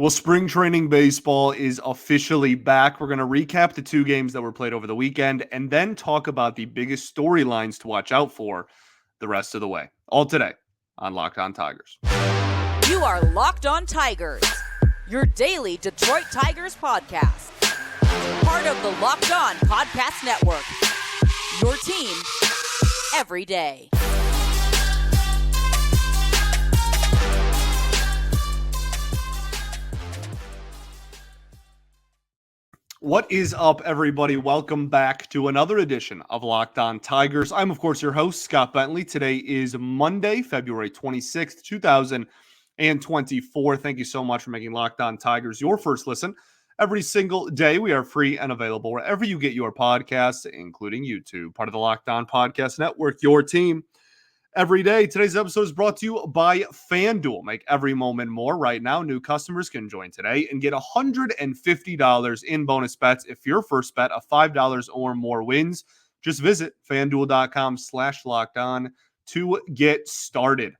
Well, spring training baseball is officially back. We're going to recap the two games that were played over the weekend and then talk about the biggest storylines to watch out for the rest of the way. All today on Locked On Tigers. You are Locked On Tigers, your daily Detroit Tigers podcast. Part of the Locked On Podcast Network, your team every day. What is up, everybody? Welcome back to another edition of Locked On Tigers. I'm, of course, your host, Scott Bentley. Today is Monday, February 26th, 2024. Thank you so much for making Locked On Tigers your first listen. Every single day, we are free and available wherever you get your podcasts, including YouTube, part of the Locked On Podcast Network, your team every day. Today's episode is brought to you by FanDuel. Make every moment more. Right now, new customers can join today and get $150 in bonus bets if your first bet of $5 or more wins. Just visit FanDuel.com/lockedon to get started.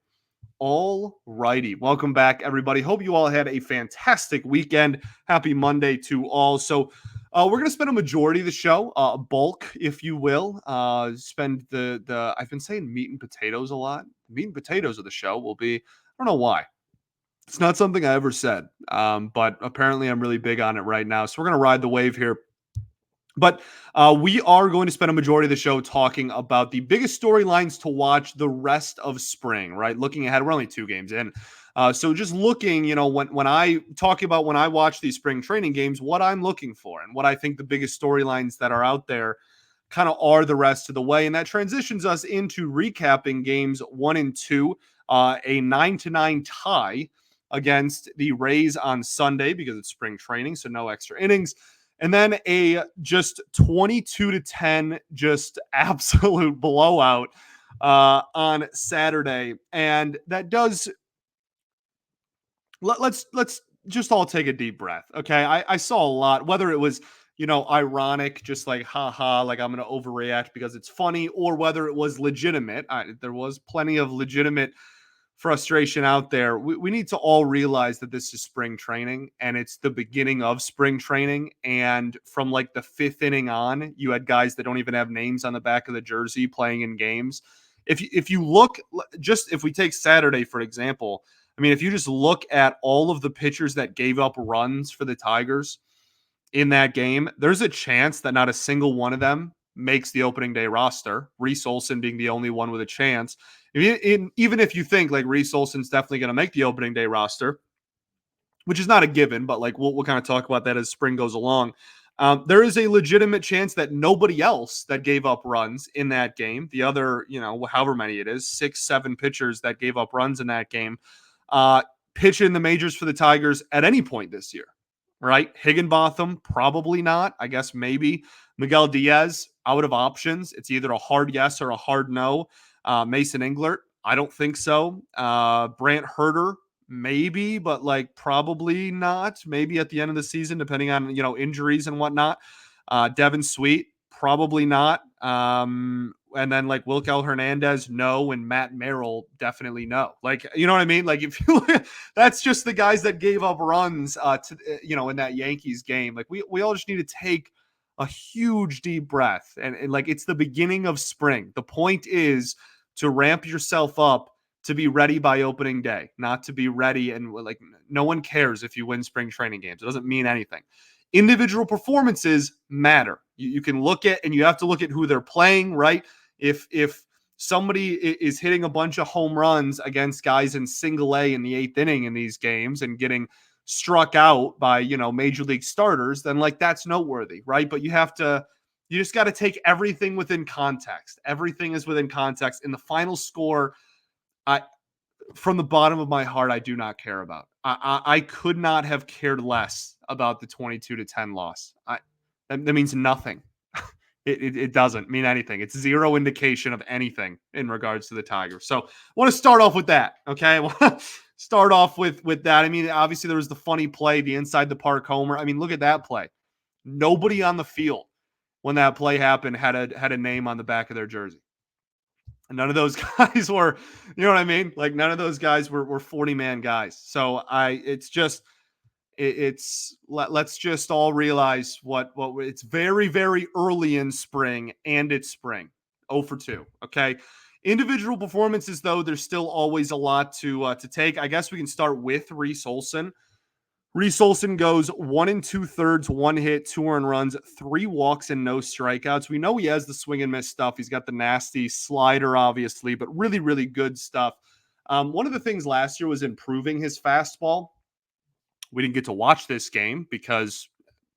All righty. Welcome back, everybody. Hope you all had a fantastic weekend. Happy Monday to all. So we're going to spend a majority of the show, bulk, if you will, spend the I've been saying meat and potatoes a lot. Meat and potatoes of the show will be, I don't know why. It's not something I ever said, but apparently I'm really big on it right now. So we're going to ride the wave here. But we are going to spend a majority of the show talking about the biggest storylines to watch the rest of spring, right? Looking ahead, we're only 2 games in. So just looking, when I talk about when I watch these spring training games, what I'm looking for and what I think the biggest storylines that are out there kind of are the rest of the way. And that transitions us into recapping games 1 and 2, a 9-9 tie against the Rays on Sunday because it's spring training, so no extra innings. And then a just 22-10, just absolute blowout on Saturday. And that does, let's just all take a deep breath. Okay. I saw a lot, whether it was, ironic, just like, haha, like I'm going to overreact because it's funny, or whether it was legitimate. There was plenty of legitimate frustration out there. We need to all realize that this is spring training and it's the beginning of spring training. And from like the 5th inning on, you had guys that don't even have names on the back of the jersey playing in games. If you look, just if we take Saturday, for example, I mean, if you just look at all of the pitchers that gave up runs for the Tigers in that game, there's a chance that not a single one of them makes the opening day roster. Reese Olson being the only one with a chance. Even if you think like Reese Olson's definitely going to make the opening day roster, which is not a given, but like we'll kind of talk about that as spring goes along. There is a legitimate chance that nobody else that gave up runs in that game, the other, however many it is, 6-7 pitchers that gave up runs in that game, pitch in the majors for the Tigers at any point this year, right? Higginbotham, probably not. I guess maybe. Miguel Diaz, out of options. It's either a hard yes or a hard no. Mason Englert, I don't think so. Brant Herter, maybe, but like probably not. Maybe at the end of the season, depending on, injuries and whatnot. Devin Sweet, probably not. And then like Wilkel Hernandez, no, and Matt Merrill, definitely no. Like, you know what I mean? Like if you that's just the guys that gave up runs in that Yankees game. Like we all just need to take a huge deep breath and like it's the beginning of spring. The point is to ramp yourself up to be ready by opening day, not to be ready. And like, no one cares if you win spring training games. It doesn't mean anything. Individual performances matter. You can look at, and you have to look at who they're playing, right? If somebody is hitting a bunch of home runs against guys in single A in the 8th inning in these games and getting struck out by, major league starters, then like that's noteworthy, right? But you just got to take everything within context. Everything is within context. In the final score, from the bottom of my heart, I do not care about. I could not have cared less about the 22-10 loss. That means nothing. It doesn't mean anything. It's zero indication of anything in regards to the Tigers. So I want to start off with that. Okay. I want to start off with that. I mean, obviously there was the funny play, the inside the park homer. I mean, look at that play. Nobody on the field when that play happened had a name on the back of their jersey. And none of those guys were, you know what I mean? Like none of those guys were 40-man guys. So it's just, Let's just all realize what it's very, very early in spring, and it's spring. 0 for 2. Okay. Individual performances, though, there's still always a lot to take. I guess we can start with Reese Olson. Reese Olson goes 1 2/3, 1 hit, 2 earned runs, 3 walks, and no strikeouts. We know he has the swing and miss stuff. He's got the nasty slider, obviously, but really, really good stuff. One of the things last year was improving his fastball. We didn't get to watch this game because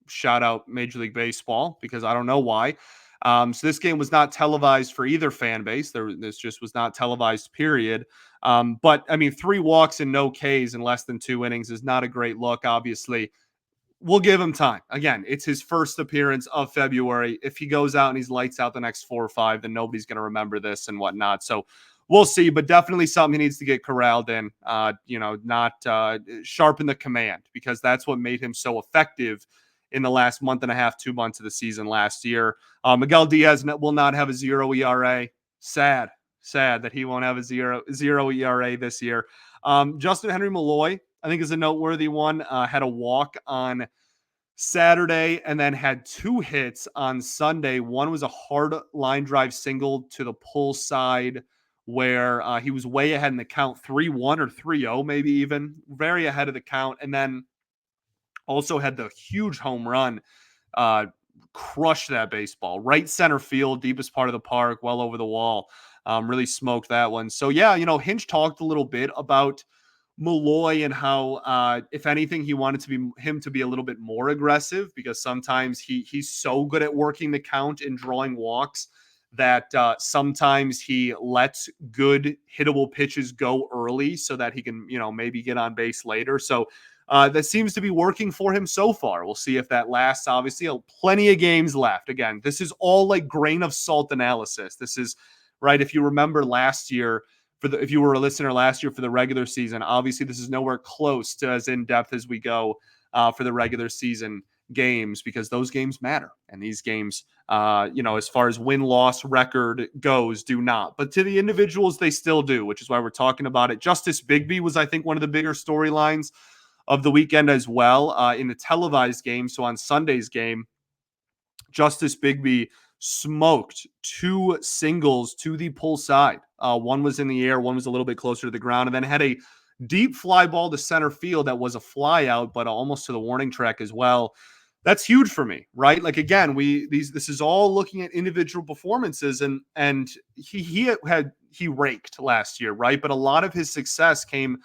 shout out Major League Baseball, because I don't know why. So this game was not televised for either fan base. This just was not televised, period. But I mean, 3 walks and no Ks in less than 2 innings is not a great look, obviously. We'll give him time. Again, it's his first appearance of February. If he goes out and he's lights out the next 4 or 5, then nobody's going to remember this and whatnot. So we'll see, but definitely something he needs to get corralled in. Not sharpen the command, because that's what made him so effective in the last month and a half, 2 months of the season last year. Miguel Diaz will not have a 0 ERA. Sad that he won't have a zero ERA this year. Justin Henry Malloy, I think, is a noteworthy one. Had a walk on Saturday and then had 2 hits on Sunday. One was a hard line drive single to the pull side where he was way ahead in the count, 3-1 or 3-0, maybe even, very ahead of the count. And then also had the huge home run, crush that baseball, right center field, deepest part of the park, well over the wall. Really smoked that one. So yeah, Hinch talked a little bit about Malloy and how, if anything, he wanted him to be a little bit more aggressive, because sometimes he's so good at working the count and drawing walks that sometimes he lets good hittable pitches go early so that he can, maybe get on base later. So that seems to be working for him so far. We'll see if that lasts. Obviously, plenty of games left. Again, this is all like grain of salt analysis. This is right. If you remember last year, if you were a listener last year for the regular season, obviously this is nowhere close to as in depth as we go for the regular season games, because those games matter, and these games, as far as win-loss record goes, do not. But to the individuals, they still do, which is why we're talking about it. Justice Bigbie was, I think, one of the bigger storylines of the weekend as well in the televised game. So on Sunday's game, Justice Bigbie smoked 2 singles to the pull side. One was in the air, one was a little bit closer to the ground, and then had a deep fly ball to center field that was a fly out, but almost to the warning track as well. That's huge for me, right? Like, again, this is all looking at individual performances, and he raked last year, right? But a lot of his success came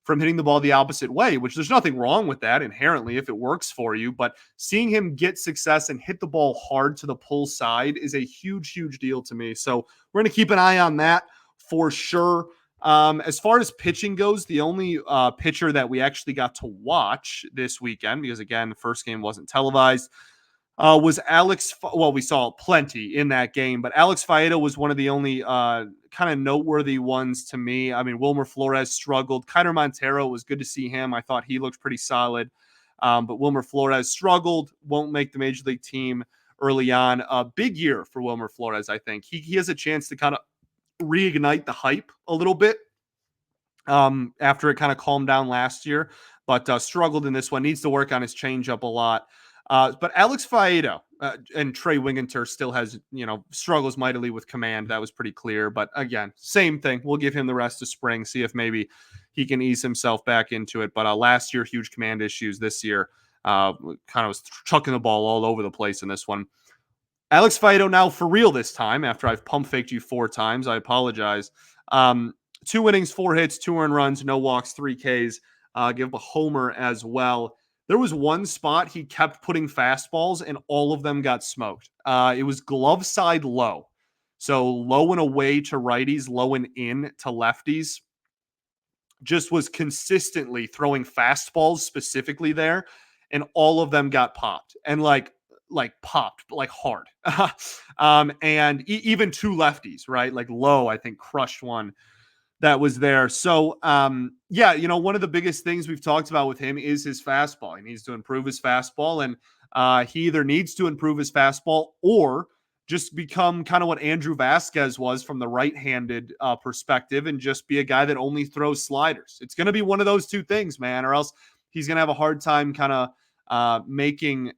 from hitting the ball the opposite way, which there's nothing wrong with that inherently if it works for you. But seeing him get success and hit the ball hard to the pull side is a huge, huge deal to me. So we're going to keep an eye on that for sure. As far as pitching goes, the only pitcher that we actually got to watch this weekend, because again, the first game wasn't televised, was Alex. Well, we saw plenty in that game, but Alex Faedo was one of the only kind of noteworthy ones to me. I mean, Wilmer Flores struggled. Kiner Montero, was good to see him. I thought he looked pretty solid. But Wilmer Flores struggled, won't make the major league team early on. A big year for Wilmer Flores, I think. He has a chance to kind of reignite the hype a little bit after it kind of calmed down last year, but struggled in this one. Needs to work on his changeup a lot. But Alex Faedo and Trey Winginter still has, struggles mightily with command. That was pretty clear. But again, same thing. We'll give him the rest of spring, see if maybe he can ease himself back into it. But last year, huge command issues. This year, kind of was chucking the ball all over the place in this one. Alex Faedo now for real this time, after I've pump faked you 4 times. I apologize. 2 innings, 4 hits, 2 earned runs, no walks, 3 Ks. Give up a homer as well. There was one spot he kept putting fastballs, and all of them got smoked. It was glove side low. So low and away to righties, low and in to lefties. Just was consistently throwing fastballs specifically there, and all of them got popped. And like popped, like hard. And even 2 lefties, right? Like low, I think, crushed one that was there. So, one of the biggest things we've talked about with him is his fastball. He needs to improve his fastball, and he either needs to improve his fastball or just become kind of what Andrew Vasquez was from the right-handed perspective, and just be a guy that only throws sliders. It's going to be one of those 2 things, man, or else he's going to have a hard time kind of making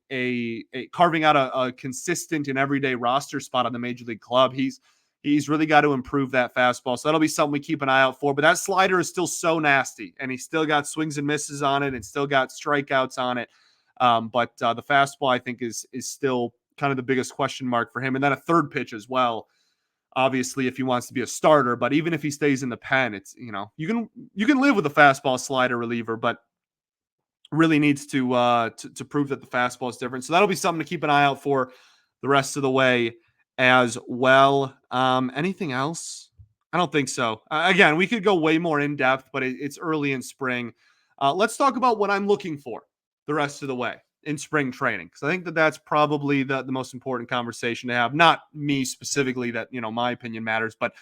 carving out a consistent and everyday roster spot on the major league club. He's really got to improve that fastball. So that'll be something we keep an eye out for. But that slider is still so nasty, and he's still got swings and misses on it, and still got strikeouts on it. But the fastball, I think, is still kind of the biggest question mark for him. And then a third pitch as well. Obviously, if he wants to be a starter, but even if he stays in the pen, it's you can live with a fastball slider reliever, but really needs to prove that the fastball is different. So that'll be something to keep an eye out for the rest of the way as well. Anything else? I don't think so. Again, we could go way more in depth, but it's early in spring. Let's talk about what I'm looking for the rest of the way in spring training, because I think that's probably the most important conversation to have. Not me specifically, that my opinion matters, but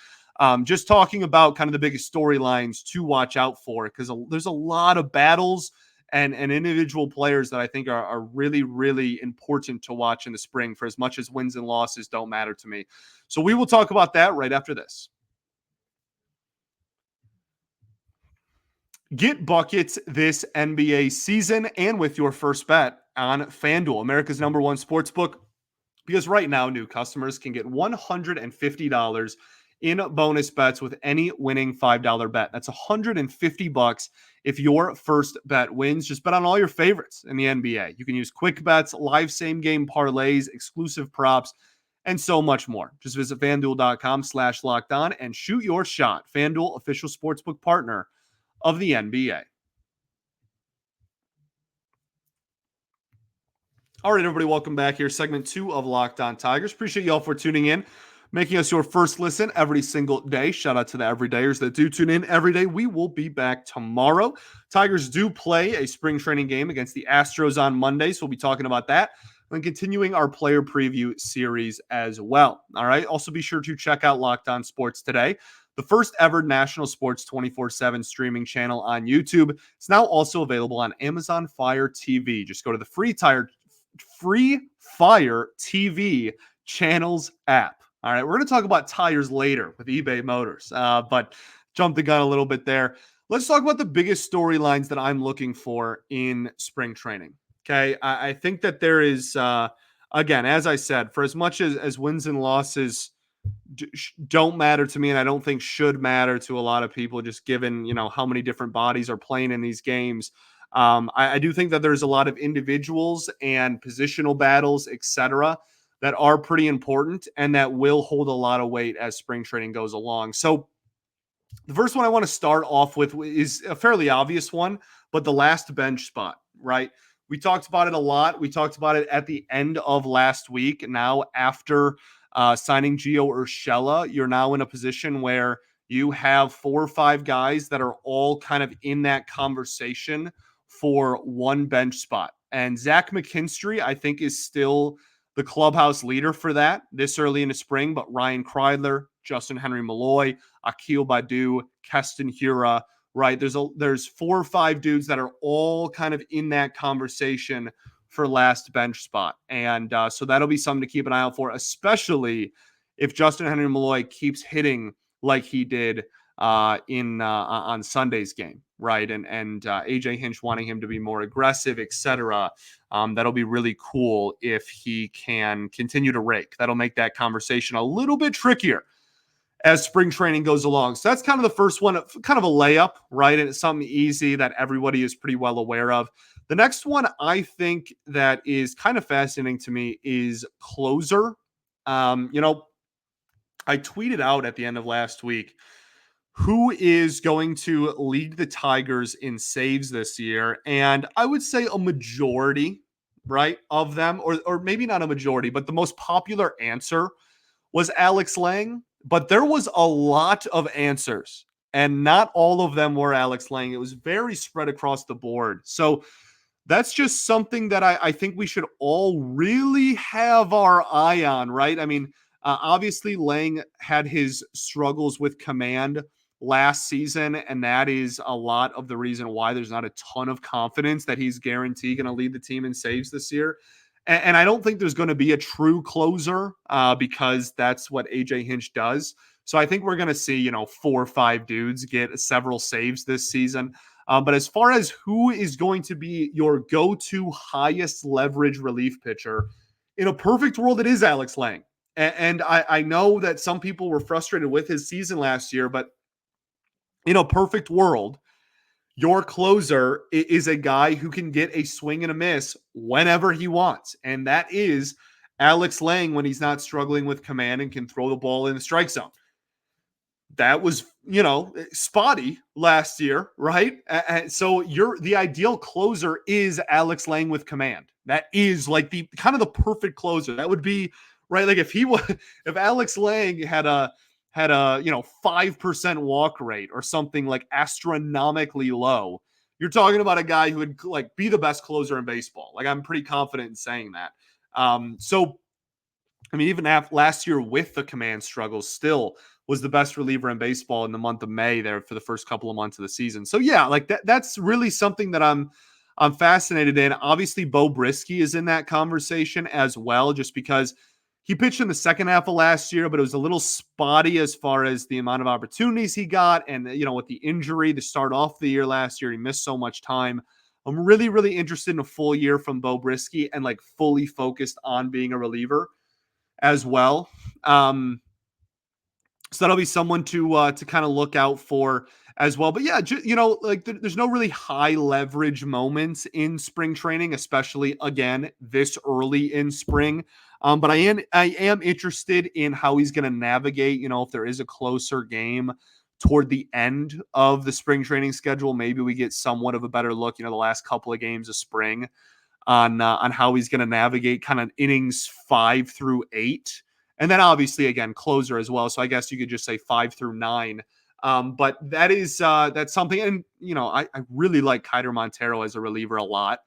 just talking about kind of the biggest storylines to watch out for, because there's a lot of battles and individual players that I think are really, really important to watch in the spring, for as much as wins and losses don't matter to me. So we will talk about that right after this. Get buckets this NBA season and with your first bet on FanDuel, America's #1 sportsbook, because right now new customers can get $150 in bonus bets with any winning $5 bet. That's $150 if your first bet wins. Just bet on all your favorites in the NBA. You can use quick bets, live same game parlays, exclusive props, and so much more. Just visit FanDuel.com/lockedon and shoot your shot. FanDuel, official sportsbook partner of the NBA. All right, everybody, welcome back here. Segment 2 of Locked On Tigers. Appreciate you all for tuning in, making us your first listen every single day. Shout out to the everydayers that do tune in every day. We will be back tomorrow. Tigers do play a spring training game against the Astros on Monday, so we'll be talking about that and continuing our player preview series as well. All right, also be sure to check out Locked On Sports Today, the first ever national sports 24/7 streaming channel on YouTube. It's now also available on Amazon Fire TV. Just go to the Free Fire TV channels app. All right, we're going to talk about tires later with eBay Motors, but jumped the gun a little bit there. Let's talk about the biggest storylines that I'm looking for in spring training. Okay, I think that there is, again, as I said, for as much as wins and losses don't matter to me, and I don't think should matter to a lot of people, just given how many different bodies are playing in these games. I do think that there's a lot of individuals and positional battles, etc., that are pretty important and that will hold a lot of weight as spring training goes along. So the first one I want to start off with is a fairly obvious one, but the last bench spot, right? We talked about it a lot. We talked about it at the end of last week. Now, after signing Gio Urshela, you're now in a position where you have 4 or 5 guys that are all kind of in that conversation for one bench spot. And Zach McKinstry, I think, is still the clubhouse leader for that this early in the spring. But Ryan Kreidler, Justin Henry Malloy, Akil Badu, Keston Hura, right? There's 4 or 5 dudes that are all kind of in that conversation for last bench spot. And so that'll be something to keep an eye out for, especially if Justin Henry Malloy keeps hitting like he did on Sunday's game, right? And AJ Hinch wanting him to be more aggressive, etc. That'll be really cool if he can continue to rake. That'll make that conversation a little bit trickier as spring training goes along. So that's kind of the first one, kind of a layup, right? And it's something easy that everybody is pretty well aware of. The next one I think that is kind of fascinating to me is closer. I tweeted out at the end of last week who is going to lead the Tigers in saves this year. And I would say a majority, right, of them, or maybe not a majority, but the most popular answer was Alex Lang. But there was a lot of answers, and not all of them were Alex Lang. It was very spread across the board. So that's just something that I think we should all really have our eye on, right? I mean, obviously Lang had his struggles with command last season, and that is a lot of the reason why there's not a ton of confidence that he's guaranteed going to lead the team in saves this year. And I don't think there's going to be a true closer because that's what AJ Hinch does. So I think we're going to see, 4 or 5 dudes get several saves this season. But as far as who is going to be your go-to highest leverage relief pitcher, in a perfect world, it is Alex Lang. And I know that some people were frustrated with his season last year, but in a perfect world, your closer is a guy who can get a swing and a miss whenever he wants. And that is Alex Lang when he's not struggling with command and can throw the ball in the strike zone. That was, spotty last year, right? So the ideal closer is Alex Lang with command. That is like the kind of the perfect closer. That would be right. Like if Alex Lang had a 5% walk rate or something like astronomically low, you're talking about a guy who would like be the best closer in baseball. Like I'm pretty confident in saying that. So I mean, even last year with the command struggles, still was the best reliever in baseball in the month of May there for the first couple of months of the season. So yeah, like that's really something that I'm fascinated in. Obviously, Bo Brisky is in that conversation as well, just because he pitched in the second half of last year, but it was a little spotty as far as the amount of opportunities he got. And, with the injury to start off the year last year, he missed so much time. I'm really, really interested in a full year from Bo Brisky and like fully focused on being a reliever as well. So that'll be someone to kind of look out for as well. But yeah, like there's no really high leverage moments in spring training, especially again this early in spring. But I am interested in how he's going to navigate. If there is a closer game toward the end of the spring training schedule, maybe we get somewhat of a better look. The last couple of games of spring on how he's going to navigate kind of innings 5 through 8. And then obviously, again, closer as well. So I guess you could just say 5 through 9. But that's something. And, I really like Kiter Montero as a reliever a lot.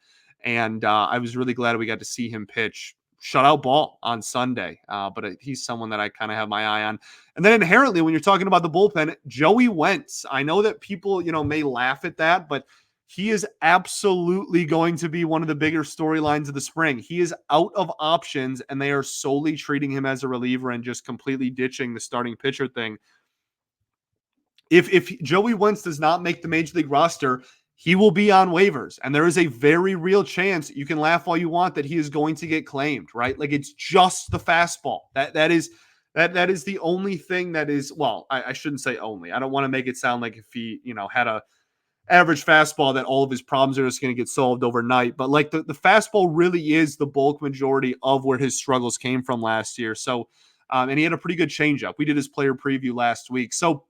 And I was really glad we got to see him pitch shutout ball on Sunday. But he's someone that I kind of have my eye on. And then inherently, when you're talking about the bullpen, Joey Wentz, I know that people, may laugh at that, but he is absolutely going to be one of the bigger storylines of the spring. He is out of options, and they are solely treating him as a reliever and just completely ditching the starting pitcher thing. If Joey Wentz does not make the major league roster, he will be on waivers, and there is a very real chance, you can laugh all you want, that he is going to get claimed, right? Like it's just the fastball. That is the only thing that is, well, I shouldn't say only. I don't want to make it sound like if he, had a average fastball that all of his problems are just going to get solved overnight. But like the fastball really is the bulk majority of where his struggles came from last year. So, and he had a pretty good changeup. We did his player preview last week. So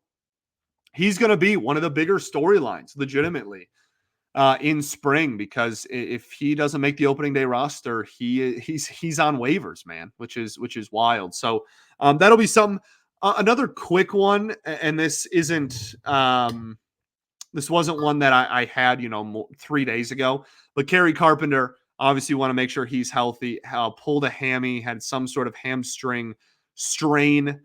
he's going to be one of the bigger storylines legitimately in spring, because if he doesn't make the opening day roster, he's on waivers, man, which is wild. So that'll be some, another quick one. And this wasn't one that I had, 3 days ago, but Kerry Carpenter, obviously want to make sure he's healthy, pulled a hammy, had some sort of hamstring strain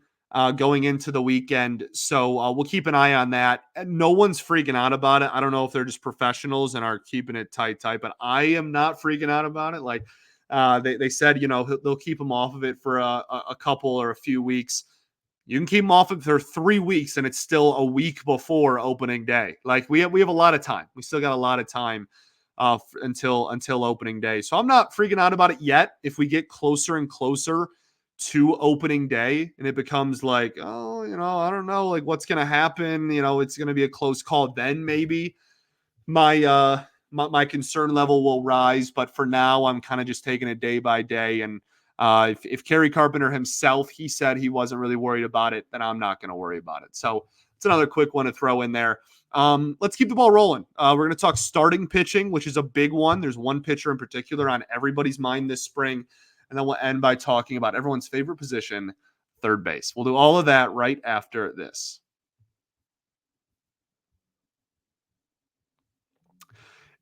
going into the weekend. So we'll keep an eye on that. No one's freaking out about it. I don't know if they're just professionals and are keeping it tight, but I am not freaking out about it. Like they said, they'll keep him off of it for a couple or a few weeks. You can keep them off it for 3 weeks, and it's still a week before opening day. Like we have a lot of time. We still got a lot of time until opening day. So I'm not freaking out about it yet. If we get closer and closer to opening day, and it becomes like, oh, I don't know, like what's gonna happen. It's gonna be a close call. Then maybe my concern level will rise. But for now, I'm kind of just taking it day by day. And if Kerry Carpenter himself, he said he wasn't really worried about it, then I'm not going to worry about it. So it's another quick one to throw in there. Let's keep the ball rolling. We're going to talk starting pitching, which is a big one. There's one pitcher in particular on everybody's mind this spring. And then we'll end by talking about everyone's favorite position, third base. We'll do all of that right after this.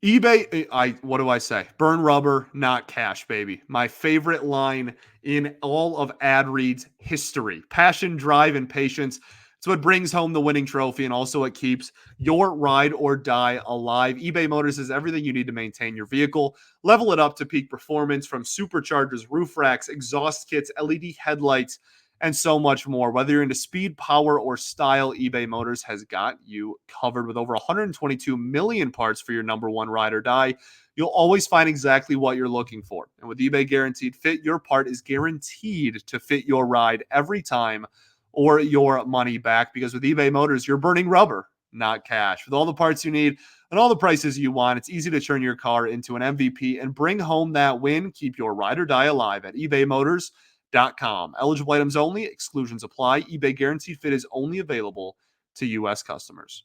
eBay, what do I say? Burn rubber, not cash, baby. My favorite line in all of ad reads history. Passion, drive, and patience. It's what brings home the winning trophy, and also what keeps your ride or die alive. eBay Motors is everything you need to maintain your vehicle. Level it up to peak performance, from superchargers, roof racks, exhaust kits, LED headlights, and so much more. Whether you're into speed, power, or style, eBay Motors has got you covered with over 122 million parts for your number one ride or die. You'll always find exactly what you're looking for. And with eBay Guaranteed Fit, your part is guaranteed to fit your ride every time or your money back, because with eBay Motors, you're burning rubber, not cash. With all the parts you need and all the prices you want, it's easy to turn your car into an MVP and bring home that win. Keep your ride or die alive at ebaymotors.com. Eligible items only, exclusions apply. eBay Guaranteed Fit is only available to U.S. customers.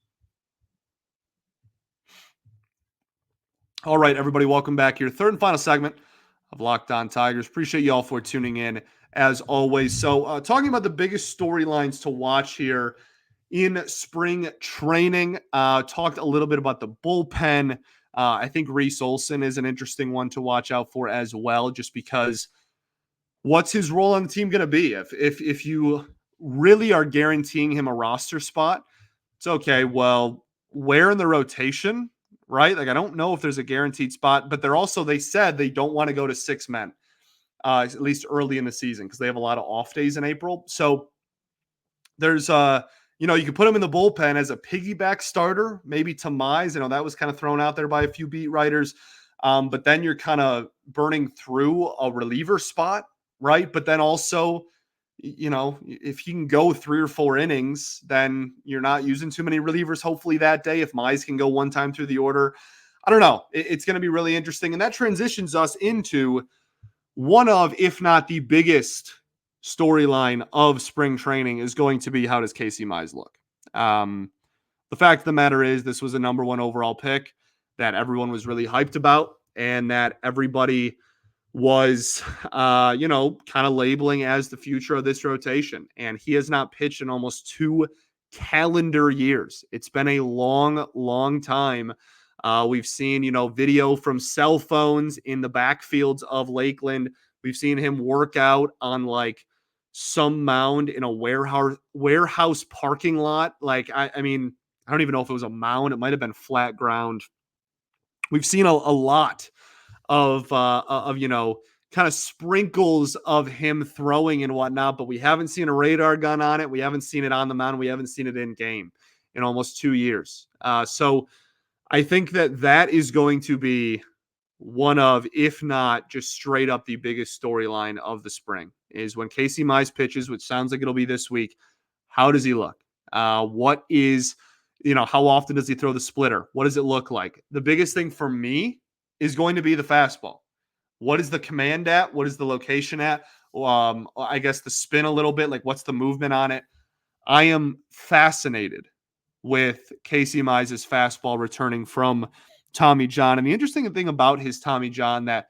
All right, everybody, welcome back here. Third and final segment of Locked On Tigers. Appreciate you all for tuning in as always. So, talking about the biggest storylines to watch here in spring training, talked a little bit about the bullpen. I think Reese Olson is an interesting one to watch out for as well, just because what's his role on the team going to be? If you really are guaranteeing him a roster spot, it's okay. Well, where in the rotation, right? Like, I don't know if there's a guaranteed spot, but they said they don't want to go to 6 men, at least early in the season, because they have a lot of off days in April. So there's, you can put him in the bullpen as a piggyback starter, maybe to Mize. That was kind of thrown out there by a few beat writers. But then you're kind of burning through a reliever spot, right? But then also, if you can go 3 or 4 innings, then you're not using too many relievers, hopefully, that day. If Mize can go one time through the order, I don't know. It's going to be really interesting. And that transitions us into one of, if not the biggest storyline of spring training, is going to be, how does Casey Mize look? The fact of the matter is, this was a number 1 overall pick that everyone was really hyped about, and that everybody was, kind of labeling as the future of this rotation. And he has not pitched in almost 2 calendar years. It's been a long, long time. We've seen, video from cell phones in the backfields of Lakeland. We've seen him work out on like some mound in a warehouse parking lot. Like, I mean, I don't even know if it was a mound. It might have been flat ground. We've seen a lot of kind of sprinkles of him throwing and whatnot, but we haven't seen a radar gun on it. We haven't seen it on the mound. We haven't seen it in game in almost 2 years. So I think that is going to be one of, if not just straight up the biggest storyline of the spring, is when Casey Mize pitches, which sounds like it'll be this week. How does he look? What is, how often does he throw the splitter? What does it look like? The biggest thing for me is going to be the fastball. What is the command at? What is the location at? I guess the spin a little bit. Like, what's the movement on it? I am fascinated with Casey Mize's fastball returning from Tommy John. And the interesting thing about his Tommy John that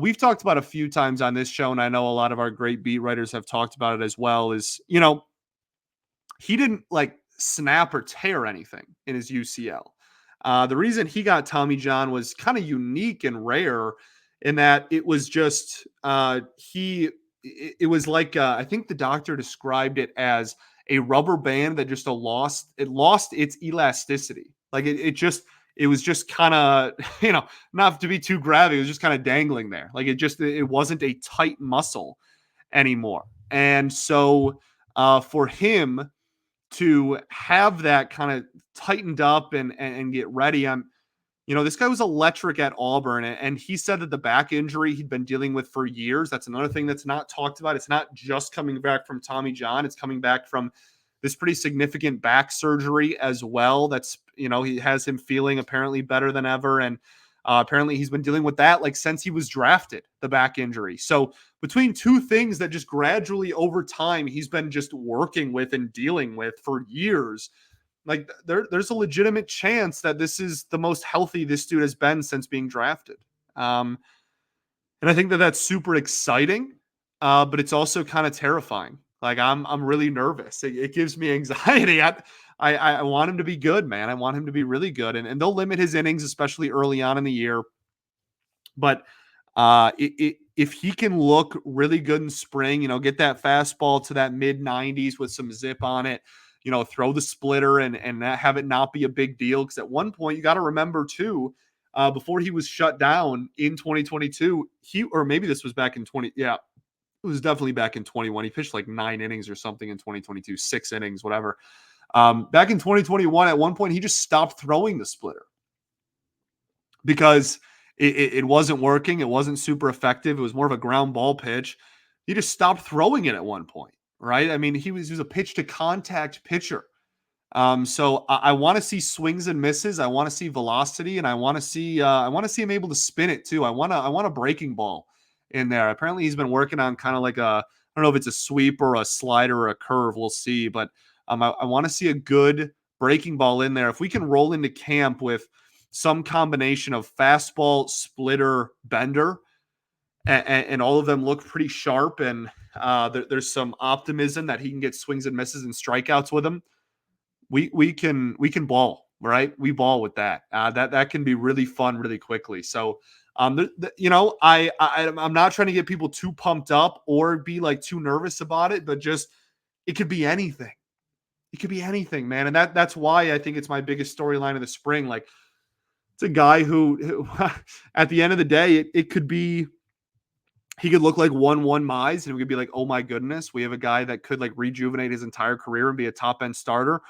we've talked about a few times on this show, and I know a lot of our great beat writers have talked about it as well, is, he didn't like snap or tear anything in his UCL. The reason he got Tommy John was kind of unique and rare in that it was just it was like I think the doctor described it as a rubber band that just lost its elasticity. Like it was just kind of, not to be too graphic, it was just kind of dangling there. Like it wasn't a tight muscle anymore. And so for him to have that kind of tightened up and get ready, this guy was electric at Auburn, and he said that the back injury he'd been dealing with for years. That's another thing that's not talked about. It's not just coming back from Tommy John. It's coming back from this pretty significant back surgery as well. That's, he has him feeling apparently better than ever. And apparently he's been dealing with that like since he was drafted, the back injury. So between 2 things that just gradually over time he's been just working with and dealing with for years, like there's a legitimate chance that this is the most healthy this dude has been since being drafted. And I think that that's super exciting, but it's also kind of terrifying. Like I'm really nervous. It gives me anxiety. I want him to be good, man. I want him to be really good. And they'll limit his innings, especially early on in the year. But if he can look really good in spring, get that fastball to that mid 90s with some zip on it, throw the splitter and have it not be a big deal. Because at one point, you got to remember too, before he was shut down in 2022, or maybe this was back in It was definitely back in 21. He pitched like 9 innings or something in 2022, 6 innings, whatever. Back in 2021, at one point, he just stopped throwing the splitter because it wasn't working. It wasn't super effective. It was more of a ground ball pitch. He just stopped throwing it at one point, right? I mean, he was a pitch to contact pitcher. So I want to see swings and misses. I want to see velocity, and I want to see him able to spin it too. I want a breaking ball in there. Apparently, he's been working on kind of like I don't know if it's a sweep or a slider or a curve. We'll see, but I want to see a good breaking ball in there. If we can roll into camp with some combination of fastball, splitter, bender, and all of them look pretty sharp, and there's some optimism that he can get swings and misses and strikeouts with him. We can ball, right? We ball with that. That can be really fun really quickly. So I'm not trying to get people too pumped up or be like too nervous about it, but just it could be anything. It could be anything, man. And that's why I think it's my biggest storyline of the spring. Like it's a guy who at the end of the day, it could be he could look like 1-1 Mize, and we could be like, oh my goodness, we have a guy that could like rejuvenate his entire career and be a top end starter.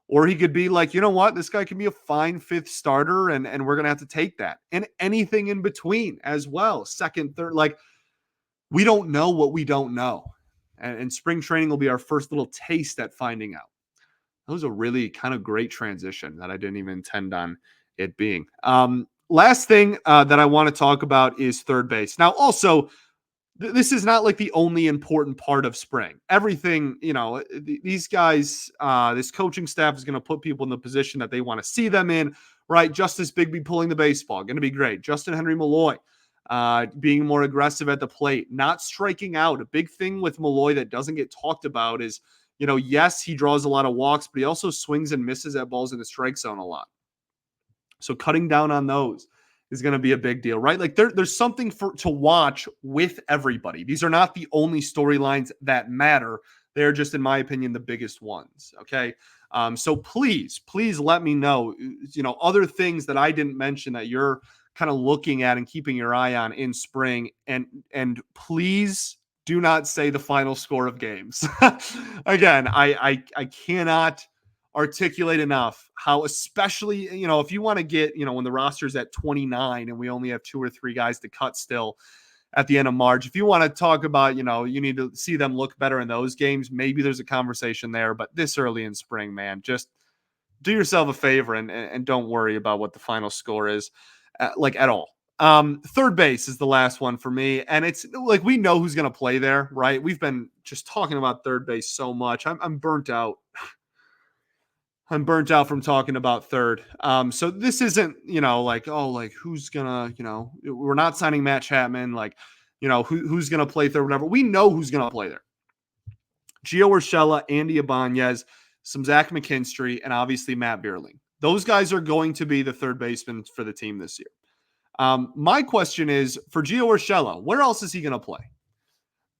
Or he could be like, you know what, this guy can be a fine fifth starter, and we're gonna have to take that. And anything in between as well. Second, third, like we don't know what we don't know. And spring training will be our first little taste at finding out. That was a really kind of great transition that I didn't even intend on it being. Last thing that I want to talk about is third base. Now, also, this is not like the only important part of spring. Everything, these guys, this coaching staff is going to put people in the position that they want to see them in, right? Justice Bigby pulling the baseball, going to be great. Justin Henry Malloy being more aggressive at the plate, not striking out. A big thing with Malloy that doesn't get talked about is, yes, he draws a lot of walks, but he also swings and misses at balls in the strike zone a lot. So cutting down on those is going to be a big deal, right? Like there's something to watch with everybody. These are not the only storylines that matter. They're just, in my opinion, the biggest ones. Okay. So please let me know, other things that I didn't mention that you're kind of looking at and keeping your eye on in spring. And please do not say the final score of games. Again, I cannot articulate enough how, especially, if you want to get, when the roster's at 29 and we only have 2 or 3 guys to cut still at the end of March, if you want to talk about, you need to see them look better in those games, maybe there's a conversation there. But this early in spring, man, just do yourself a favor and don't worry about what the final score is, like at all. Third base is the last one for me. And it's like, we know who's going to play there, right? We've been just talking about third base so much. I'm burnt out. I'm burnt out from talking about third. So this isn't, like, oh, like who's gonna, we're not signing Matt Chapman, like, who's gonna play third, whatever. We know who's gonna play there. Gio Urshela, Andy Ibanez, some Zach McKinstry, and obviously Matt Bierling. Those guys are going to be the third baseman for the team this year. My question is, for Gio Urshela, where else is he gonna play?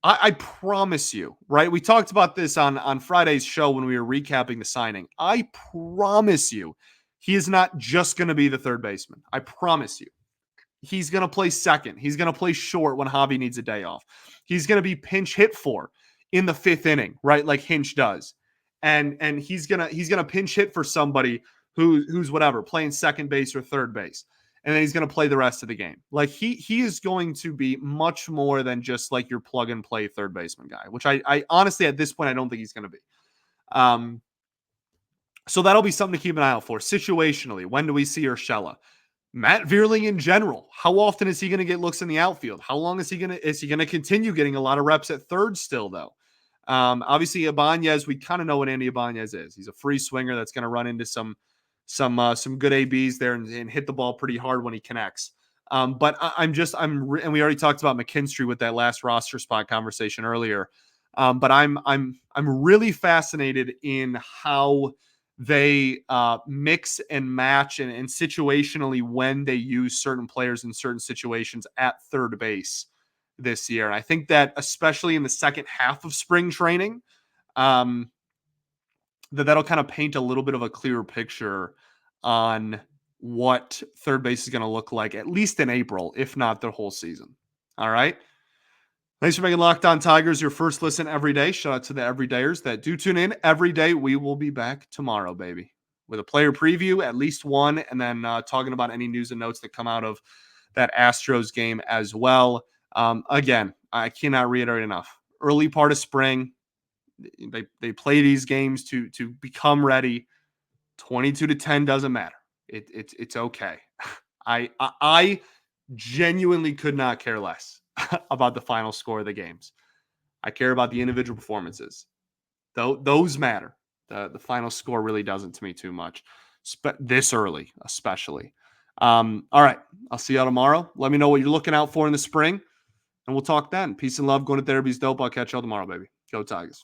I promise you, right? We talked about this on Friday's show when we were recapping the signing. I promise you, he is not just going to be the third baseman. I promise you. He's going to play second. He's going to play short when Javi needs a day off. He's going to be pinch hit for in the 5th inning, right? Like Hinch does. And he's gonna pinch hit for somebody who's whatever, playing second base or third base. And then he's going to play the rest of the game. Like he is going to be much more than just like your plug and play third baseman guy, which I honestly, at this point, I don't think he's going to be. So that'll be something to keep an eye out for. Situationally, when do we see Urshela? Matt Vierling in general, how often is he going to get looks in the outfield? How long is he going to continue getting a lot of reps at third still, though? Obviously, Ibanez, we kind of know what Andy Ibanez is. He's a free swinger that's going to run into some good ABs there and hit the ball pretty hard when he connects. But and we already talked about McKinstry with that last roster spot conversation earlier. But I'm really fascinated in how they mix and match and situationally when they use certain players in certain situations at third base this year. And I think that especially in the second half of spring training, that'll kind of paint a little bit of a clearer picture on what third base is going to look like, at least in April, if not the whole season. All right. Thanks for making Locked On Tigers your first listen every day. Shout out to the everydayers that do tune in every day. We will be back tomorrow, baby, with a player preview, at least one, and then talking about any news and notes that come out of that Astros game as well. Again, I cannot reiterate enough. Early part of spring, they play these games to become ready. 22-10 doesn't matter. It's okay. I genuinely could not care less about the final score of the games. I care about the individual performances. Those matter. The final score really doesn't to me too much. This early, especially. All right. I'll see y'all tomorrow. Let me know what you're looking out for in the spring, and we'll talk then. Peace and love. Going to therapy's dope. I'll catch y'all tomorrow, baby. Go Tigers.